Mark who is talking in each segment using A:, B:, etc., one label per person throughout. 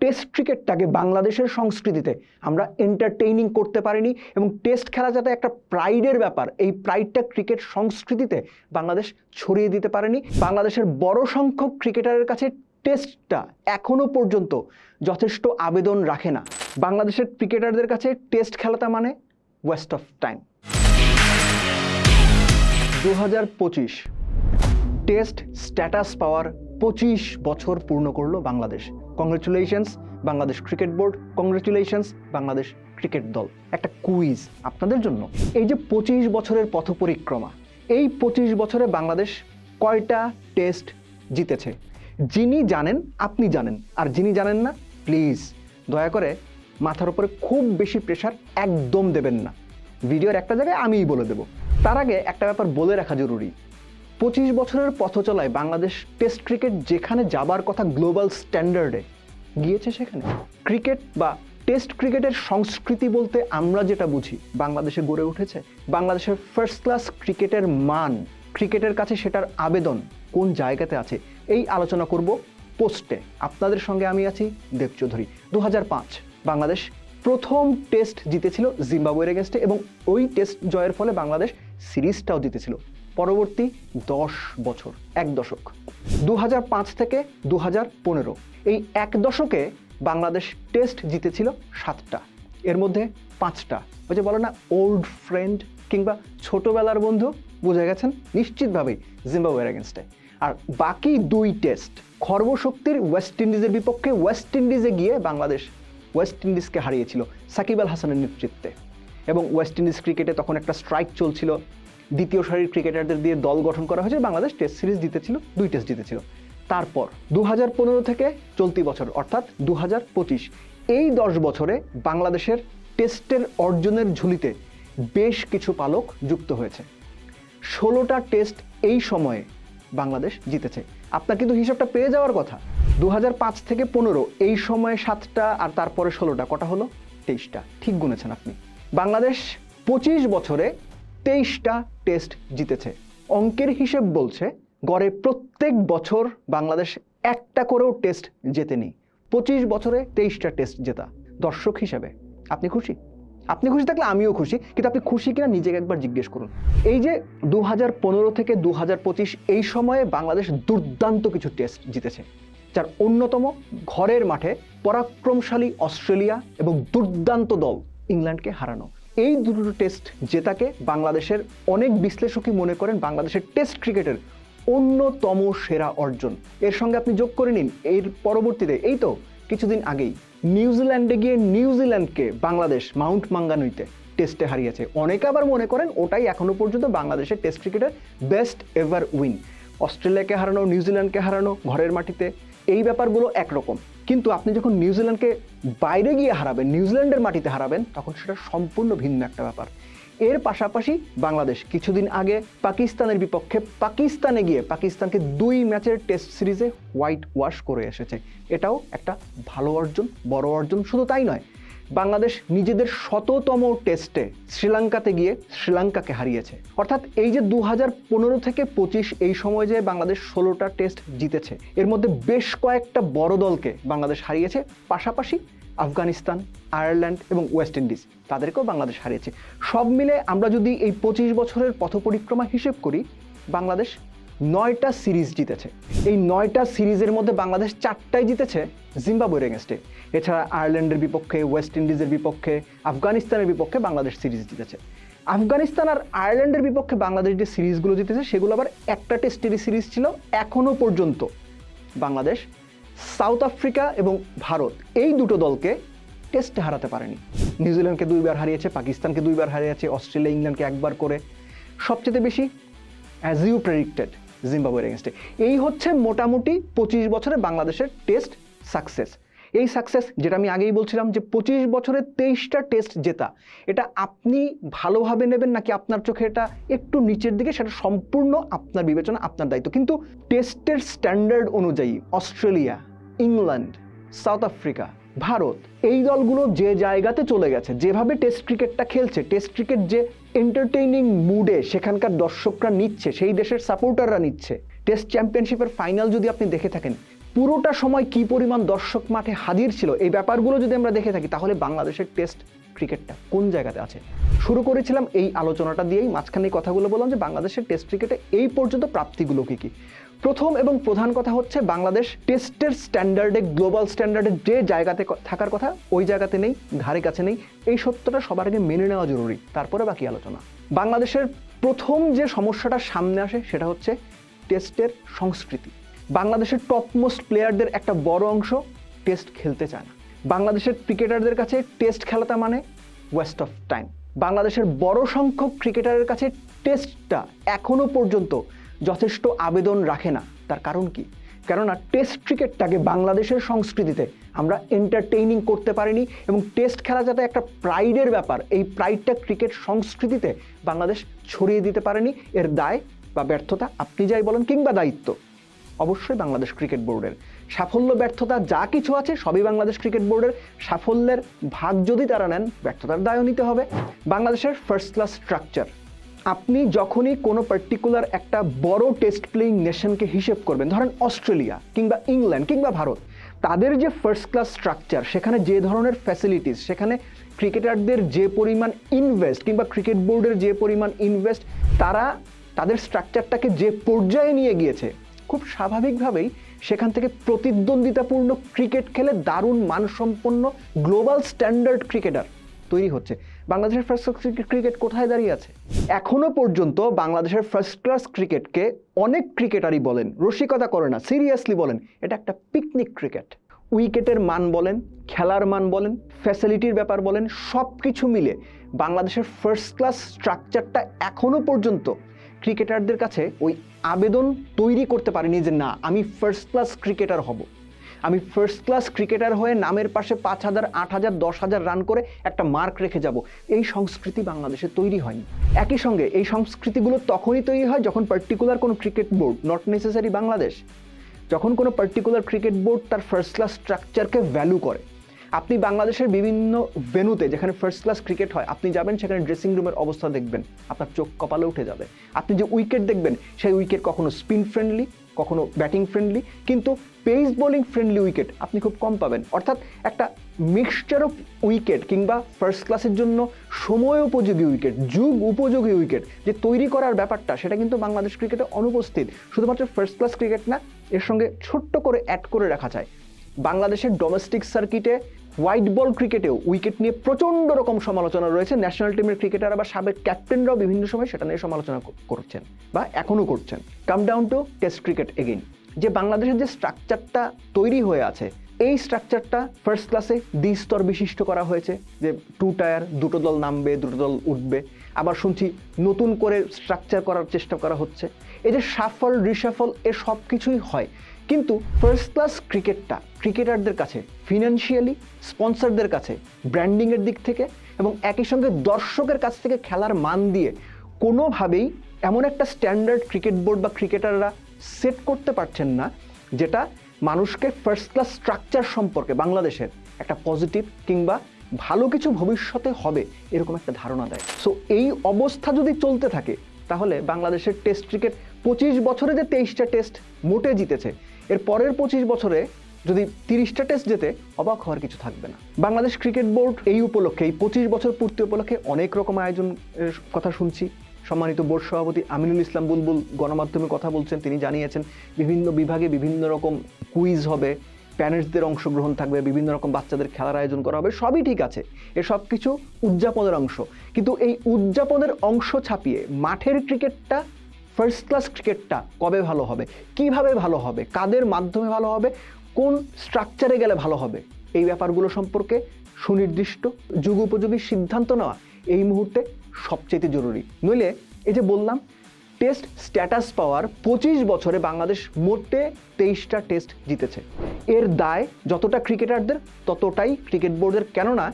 A: Test ক্রিকেটটাকে বাংলাদেশের সংস্কৃতিতে আমরা এন্টারটেইনিং করতে পারিনি এবং টেস্ট খেলা যাতে একটা প্রাইডের ব্যাপার, এই প্রাইডটা ক্রিকেট সংস্কৃতিতে বাংলাদেশ ছড়িয়ে দিতে পারেনি। বাংলাদেশের বড় সংখ্যক ক্রিকেটারের কাছে টেস্টটা এখনো পর্যন্ত যথেষ্ট আবেদন রাখে না। বাংলাদেশের ক্রিকেটারদের কাছে টেস্ট খেলাটা মানে waste of time. 2025 test status পাওয়ার 25 বছর পূর্ণ করলো Bangladesh. Congratulations Bangladesh cricket board, congratulations Bangladesh cricket দল। একটা কুইজ আপনাদের জন্য, এই যে 25 বছরের পথ পরিক্রমা, এই 25 বছরে বাংলাদেশ কয়টা টেস্ট জিতেছে? যিনি জানেন আপনি জানেন, আর যিনি জানেন না প্লিজ দয়া করে মাথার উপরে খুব বেশি প্রেশার একদম দেবেন না। ভিডিওর একটা জায়গায় আমিই বলে দেব। তার আগে একটা ব্যাপার বলে রাখা জরুরি, 25 বছরের পথ চলায় বাংলাদেশ টেস্ট ক্রিকেট যেখানে যাবার কথা গ্লোবাল স্ট্যান্ডার্ডে গিয়েছে সেখানে। ক্রিকেট বা টেস্ট ক্রিকেটের সংস্কৃতি বলতে আমরা যেটা বুঝি বাংলাদেশে গড়ে উঠেছে। বাংলাদেশের ফার্স্ট ক্লাস ক্রিকেটের মান, ক্রিকেটের কাছে সেটার আবেদন কোন জায়গাতে আছে, এই আলোচনা করব পোস্টে। আপনাদের সঙ্গে আমি আছি দেব চৌধুরী। 2005 বাংলাদেশ প্রথম টেস্ট জিতেছিল জিম্বাবুয়ের এগেনস্টে এবং ওই টেস্ট জয়ের ফলে বাংলাদেশ সিরিজটাও জিতেছিল। পরবর্তী 10 বছর, এক দশক, 2005 থেকে 2015, এই এক দশকে বাংলাদেশ টেস্ট জিতেছিল 7টা, এর মধ্যে 5টা ওই যে বলে না ওল্ড ফ্রেন্ড কিংবা ছোটবেলার বন্ধু, বুঝে গেছেন নিশ্চিতভাবেই জিম্বাবুয়ের এগেনস্টে। আর বাকি 2 টেস্ট খর্বশক্তির ওয়েস্ট ইন্ডিজের বিপক্ষে ওয়েস্ট ইন্ডিজে গিয়ে বাংলাদেশ ওয়েস্ট ইন্ডিজকে হারিয়েছিল সাকিব আল হাসানের নেতৃত্বে। এবং ওয়েস্ট ইন্ডিজ ক্রিকেটে তখন একটা স্ট্রাইক চলছিল, দ্বিতীয় সারির ক্রিকেটারদের দিয়ে দল গঠন করা হয়েছে। বাংলাদেশ টেস্ট সিরিজ জিতেছিল, 2 টেস্ট জিতেছিল। তারপর 2015 থেকে চলতি বছর অর্থাৎ 2025, এই 10 বছরে বাংলাদেশের টেস্টের অর্জনের ঝুলিতে বেশ কিছু পালক যুক্ত হয়েছে। 16টা টেস্ট এই সময়ে বাংলাদেশ জিতেছে। আপনার কিন্তু হিসাবটা পেয়ে যাওয়ার কথা। 2005 থেকে 15 এই সময়ে 7টা, আর তারপরে 16টা, কটা হলো? 23টা। ঠিক গুনেছেন আপনি। বাংলাদেশ 25 বছরে 23টা টেস্ট জিতেছে। অঙ্কের হিসেব বলছে গড়ে প্রত্যেক বছর বাংলাদেশ একটা করেও টেস্ট জেতেনি। 25 বছরে 23টা টেস্ট জেতা। দর্শক হিসেবে আপনি খুশি? আপনি খুশি থাকলে আমিও খুশি, কিন্তু আপনি খুশি কিনা নিজেকে একবার জিজ্ঞেস করুন। এই যে 2015 থেকে 2025 এই সময়ে বাংলাদেশ দুর্দান্ত কিছু টেস্ট জিতেছে, যার অন্যতম ঘরের মাঠে পরাক্রমশালী অস্ট্রেলিয়া এবং দুর্দান্ত দল ইংল্যান্ডকে হারানো। এই দুটো টেস্ট জেতাকে বাংলাদেশের অনেক বিশ্লেষকই মনে করেন বাংলাদেশের টেস্ট ক্রিকেটের অন্যতম সেরা অর্জন। এর সঙ্গে আপনি যোগ করে নিন এর পরবর্তীতে এই তো কিছুদিন আগেই নিউজিল্যান্ডে গিয়ে নিউজিল্যান্ডকে বাংলাদেশ মাউন্ট মাঙ্গানুইতে টেস্টে হারিয়েছে। অনেকে আবার মনে করেন ওটাই এখনো পর্যন্ত বাংলাদেশের টেস্ট ক্রিকেটের বেস্ট এভার উইন। অস্ট্রেলিয়াকে হারানো, নিউজিল্যান্ডকে হারানো ঘরের মাটিতে, এই ব্যাপারগুলো একরকম, কিন্তু আপনি যখন নিউজিল্যান্ডকে বাইরে গিয়ে হারাবেন, নিউজিল্যান্ডের মাটিতে হারাবেন, তখন সেটা সম্পূর্ণ ভিন্ন একটা ব্যাপার। এর পাশাপাশি বাংলাদেশ কিছুদিন আগে পাকিস্তানের বিপক্ষে পাকিস্তানে গিয়ে পাকিস্তানকে 2 ম্যাচের টেস্ট সিরিজে হোয়াইট ওয়াশ করে এসেছে। এটাও একটা ভালো অর্জন, বড় অর্জন। শুধু তাই নয়, বাংলাদেশ নিজেদের 100তম টেস্টে শ্রীলঙ্কাতে গিয়ে শ্রীলঙ্কাকে হারিয়েছে। অর্থাৎ এই যে 2015 থেকে 25 এই সময় যে বাংলাদেশ 16টা টেস্ট জিতেছে, এর মধ্যে বেশ কয়েকটা বড় দলকে বাংলাদেশ হারিয়েছে। পাশাপাশি আফগানিস্তান, আয়ারল্যান্ড এবং ওয়েস্ট ইন্ডিজ, তাদেরকেও বাংলাদেশ হারিয়েছে। সব মিলে আমরা যদি এই 25 বছরের পথ পরিক্রমা হিসেব করি, বাংলাদেশ 9টা সিরিজ জিতেছে। এই 9টা সিরিজের মধ্যে বাংলাদেশ 4টাই জিতেছে জিম্বাবুয়ের এগেনস্টে। এছাড়া আয়ারল্যান্ডের বিপক্ষে, ওয়েস্ট ইন্ডিজের বিপক্ষে, আফগানিস্তানের বিপক্ষে বাংলাদেশ সিরিজ জিতেছে। আফগানিস্তান আর আয়ারল্যান্ডের বিপক্ষে বাংলাদেশ যে সিরিজগুলো জিতেছে সেগুলো আবার একটা টেস্টেরই সিরিজ ছিল। এখনো পর্যন্ত বাংলাদেশ সাউথ আফ্রিকা এবং ভারত এই দুটো দলকে টেস্টে হারাতে পারেনি। নিউজিল্যান্ডকে 2 বার হারিয়েছে, পাকিস্তানকে 2 বার হারিয়েছে, অস্ট্রেলিয়া, ইংল্যান্ডকে 1 বার করে। সবচেয়ে বেশি অ্যাজ ইউ প্রেডিক্টেড জিম্বাবুয়ের এগেনস্টে। এই হচ্ছে মোটামুটি 25 বছরে বাংলাদেশের টেস্ট সাকসেস। এই সাকসেস যেটা আমি আগেই বলছিলাম যে 25 বছরে 23টা টেস্ট জেতা, এটা আপনি ভালোভাবে নেবেন নাকি আপনার চোখে এটা একটু নিচের দিকে, সেটা সম্পূর্ণ আপনার বিবেচনা, আপনার দায়িত্ব। কিন্তু টেস্টের স্ট্যান্ডার্ড অনুযায়ী Australia, England, south Africa, Bharat এই দলগুলো যে জায়গাতে চলে গেছে, যেভাবে টেস্ট ক্রিকেটটা খেলছে, টেস্ট ক্রিকেট যে এন্টারটেইনিং মুডে সেখানকার দর্শকরা নিচ্ছে, সেই দেশের সাপোর্টাররা নিচ্ছে। টেস্ট চ্যাম্পিয়নশিপের ফাইনাল যদি আপনি দেখে থাকেন, পুরোটা সময় কি পরিমাণ দর্শক মাঠে হাজির ছিল, এই ব্যাপারগুলো যদি আমরা দেখে থাকি তাহলে বাংলাদেশের টেস্ট ক্রিকেটটা কোন জায়গাতে আছে। শুরু করেছিলাম এই আলোচনাটা দিয়েই, মাঝখানে এই কথাগুলো বললাম যে বাংলাদেশের টেস্ট ক্রিকেটে এই পর্যন্ত প্রাপ্তিগুলো কি কি। প্রথম এবং প্রধান কথা হচ্ছে বাংলাদেশ টেস্টের স্ট্যান্ডার্ডে, গ্লোবাল স্ট্যান্ডার্ডে যে জায়গাতে থাকার কথা ওই জায়গাতে নেই, ধারে কাছে নেই। এই সত্যটা সবার আগে মেনে নেওয়া জরুরি, তারপরে বাকি আলোচনা। বাংলাদেশের প্রথম যে সমস্যাটা সামনে আসে সেটা হচ্ছে টেস্টের সংস্কৃতি। বাংলাদেশের টপমোস্ট প্লেয়ারদের একটা বড় অংশ টেস্ট খেলতে চায় না। বাংলাদেশের ক্রিকেটারদের কাছে টেস্ট খেলাটা মানে ওয়েস্ট অফ টাইম। বাংলাদেশের বড় সংখ্যক ক্রিকেটারের কাছে টেস্টটা এখনো পর্যন্ত যথেষ্ট আবেদন রাখে না। তার কারণ কি? কেননা টেস্ট ক্রিকেটটাকে বাংলাদেশের সংস্কৃতিতে আমরা এন্টারটেইনিং করতে পারিনি, এবং টেস্ট খেলা যাতে একটা প্রাইডের ব্যাপার, এই প্রাইডটা ক্রিকেট সংস্কৃতিতে বাংলাদেশ ছড়িয়ে দিতে পারেনি। এর দায় বা ব্যর্থতা আপনি যাই বলেন, কিংবা দায়িত্ব অবশ্যই বাংলাদেশ ক্রিকেট বোর্ডের। সাফল্য ব্যর্থতা যা কিছু আছে সবই বাংলাদেশ ক্রিকেট বোর্ডের। সাফল্যের ভাগ যদি তারা নেন, ব্যর্থতার দায়ও নিতে হবে। বাংলাদেশের ফার্স্ট ক্লাস স্ট্রাকচার, আপনি যখনই কোনো পার্টিকুলার একটা বড় টেস্ট প্লেয়িং নেশনকে হিসেব করবেন, ধরেন অস্ট্রেলিয়া কিংবা ইংল্যান্ড কিংবা ভারত, তাদের যে ফার্স্ট ক্লাস স্ট্রাকচার, সেখানে যে ধরনের ফ্যাসিলিটিস, সেখানে ক্রিকেটারদের যে পরিমাণ ইনভেস্ট কিংবা ক্রিকেট বোর্ডের যে পরিমাণ ইনভেস্ট, তারা তাদের স্ট্রাকচারটাকে যে পর্যায়ে নিয়ে গিয়েছে, খুব স্বাভাবিকভাবেই সেখান থেকে প্রতিদ্বন্দ্বিতাপূর্ণ ক্রিকেট খেলে দারুণ মানসম্পন্ন গ্লোবাল স্ট্যান্ডার্ড ক্রিকেটার তৈরি হচ্ছে। বাংলাদেশের ফার্স্ট ক্লাস ক্রিকেট কোথায় দাঁড়িয়ে আছে? এখনো পর্যন্ত বাংলাদেশের ফার্স্ট ক্লাস ক্রিকেটকে অনেক ক্রিকেটারই বলেন, রসিকতা করে না, সিরিয়াসলি বলেন এটা একটা পিকনিক ক্রিকেট। উইকেটের মান বলেন, খেলার মান বলেন, ফ্যাসিলিটির ব্যাপার বলেন, সব কিছু মিলে বাংলাদেশের ফার্স্ট ক্লাস স্ট্রাকচারটা এখনো পর্যন্ত ক্রিকেটারদের কাছে ওই আবেদন তৈরি করতে পারেনি যে না, আমি ফার্স্ট ক্লাস ক্রিকেটার হব, আমি ফার্স্ট ক্লাস ক্রিকেটার হয়ে নামের পাশে 5,000, 8,000, 10,000 রান করে একটা মার্ক রেখে যাব। এই সংস্কৃতি বাংলাদেশে তৈরি হয়নি। একই সঙ্গে এই সংস্কৃতিগুলো তখনই তৈরি হয় যখন পার্টিকুলার কোনো cricket board, not necessary Bangladesh, যখন কোনো পার্টিকুলার ক্রিকেট বোর্ড তার ফার্স্ট ক্লাস স্ট্রাকচারকে ভ্যালু করে। আপনি বাংলাদেশের বিভিন্ন ভেন্যুতে যেখানে ফার্স্ট ক্লাস ক্রিকেট হয় আপনি যাবেন, সেখানে ড্রেসিং রুমের অবস্থা দেখবেন, আপনার চোখ কপালে উঠে যাবে। আপনি যে উইকেট দেখবেন, সেই উইকেট কখনো স্পিন ফ্রেন্ডলি, কখনো ব্যাটিং ফ্রেন্ডলি, কিন্তু পেস বোলিং ফ্রেন্ডলি উইকেট আপনি খুব কম পাবেন। অর্থাৎ একটা মিক্সচার অফ উইকেট কিংবা ফার্স্ট ক্লাসের জন্য সময় উপযোগী উইকেট, যুগ উপযোগী উইকেট যে তৈরি করার ব্যাপারটা, সেটা কিন্তু বাংলাদেশ ক্রিকেটে অনুপস্থিত। শুধুমাত্র ফার্স্ট ক্লাস ক্রিকেট না, এর সঙ্গে ছোট্ট করে অ্যাড করে রাখা যায় বাংলাদেশের ডোমেস্টিক সার্কিটে হোয়াইট বল ক্রিকেটেও উইকেট নিয়ে প্রচণ্ড রকম সমালোচনা রয়েছে। ন্যাশনাল টিমের ক্রিকেটাররা বা সাবেক ক্যাপ্টেনরাও বিভিন্ন সময় সেটা নিয়ে সমালোচনা করছেন বা এখনও করছেন। Come down to test cricket again, যে বাংলাদেশের যে স্ট্রাকচারটা তৈরি হয়ে আছে, এই স্ট্রাকচারটা ফার্স্ট ক্লাসে দ্বিস্তর বিশিষ্ট করা হয়েছে, যে 2 টায়ার, দুটো দল নামবে, দুটো দল উঠবে। আবার শুনছি নতুন করে স্ট্রাকচার করার চেষ্টা করা হচ্ছে। এই যে সাফল রিসাফল, এ সব কিছুই হয়, কিন্তু ফার্স্ট ক্লাস ক্রিকেটটা ক্রিকেটারদের কাছে ফিনান্সিয়ালি, স্পন্সরদের কাছে, ব্র্যান্ডিংয়ের দিক থেকে এবং একই সঙ্গে দর্শকের কাছ থেকে খেলার মান দিয়ে কোনোভাবেই এমন একটা স্ট্যান্ডার্ড ক্রিকেট বোর্ড বা ক্রিকেটাররা সেট করতে পারছেন না যেটা মানুষকে ফার্স্ট ক্লাস স্ট্রাকচার সম্পর্কে বাংলাদেশের একটা পজিটিভ কিংবা ভালো কিছু ভবিষ্যতে হবে এরকম একটা ধারণা দেয়। সো এই অবস্থা যদি চলতে থাকে তাহলে বাংলাদেশের টেস্ট ক্রিকেট 25 বছরে যে 23টা টেস্ট মোটে জিতেছে, এর পরের 25 বছরে যদি 30টা টেস্ট জেতে অবাক হওয়ার কিছু থাকবে না। বাংলাদেশ ক্রিকেট বোর্ড এই উপলক্ষে, এই 25 বছর পূর্তি উপলক্ষে অনেক রকম আয়োজনের কথা শুনছি। সম্মানিত বোর্ড সভাপতি আমিনুল ইসলাম বুলবুল গণমাধ্যমে কথা বলছেন, তিনি জানিয়েছেন বিভিন্ন বিভাগে বিভিন্ন রকম কুইজ হবে, প্যানেলসদের অংশগ্রহণ থাকবে, বিভিন্ন রকম বাচ্চাদের খেলার আয়োজন করা হবে। সবই ঠিক আছে, এসব কিছু উদযাপনের অংশ, কিন্তু এই উদযাপনের অংশ ছাপিয়ে মাঠের ক্রিকেটটা, ফার্স্ট ক্লাস ক্রিকেটটা কবে ভালো হবে, কিভাবে ভালো হবে, কাদের মাধ্যমে ভালো হবে, কোন স্ট্রাকচারে গেলে ভালো হবে, এই ব্যাপারগুলো সম্পর্কে সুনির্দিষ্ট যুগোপযোগী সিদ্ধান্ত নেওয়া এই মুহূর্তে সবচেয়ে জরুরি। নইলে এই যে বললাম টেস্ট স্ট্যাটাস পাওয়ার 25 বছরে বাংলাদেশ মোটে 23টা টেস্ট জিতেছে, এর দায় যতটা ক্রিকেটারদের ততটাই ক্রিকেট বোর্ডের। কেননা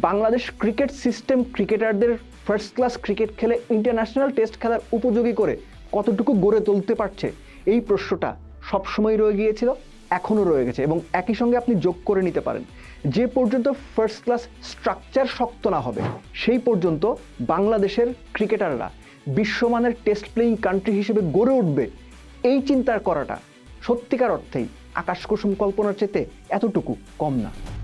A: বাংলাদেশ ক্রিকেট সিস্টেম ক্রিকেটারদের ফার্স্ট ক্লাস ক্রিকেট খেলে ইন্টারন্যাশনাল টেস্ট খেলার উপযোগী করে কতটুকু গড়ে তুলতে পারছে, এই প্রশ্নটা সবসময় রয়ে গিয়েছিল, এখনও রয়ে গেছে। এবং একই সঙ্গে আপনি যোগ করে নিতে পারেন, যে পর্যন্ত ফার্স্ট ক্লাস স্ট্রাকচার শক্ত না হবে সেই পর্যন্ত বাংলাদেশের ক্রিকেটাররা বিশ্বমানের টেস্ট প্লেয়িং কান্ট্রি হিসেবে গড়ে উঠবে, এই চিন্তা করাটা সত্যিকার অর্থেই আকাশ কুসুম কল্পনার চেতে এতটুকু কম না।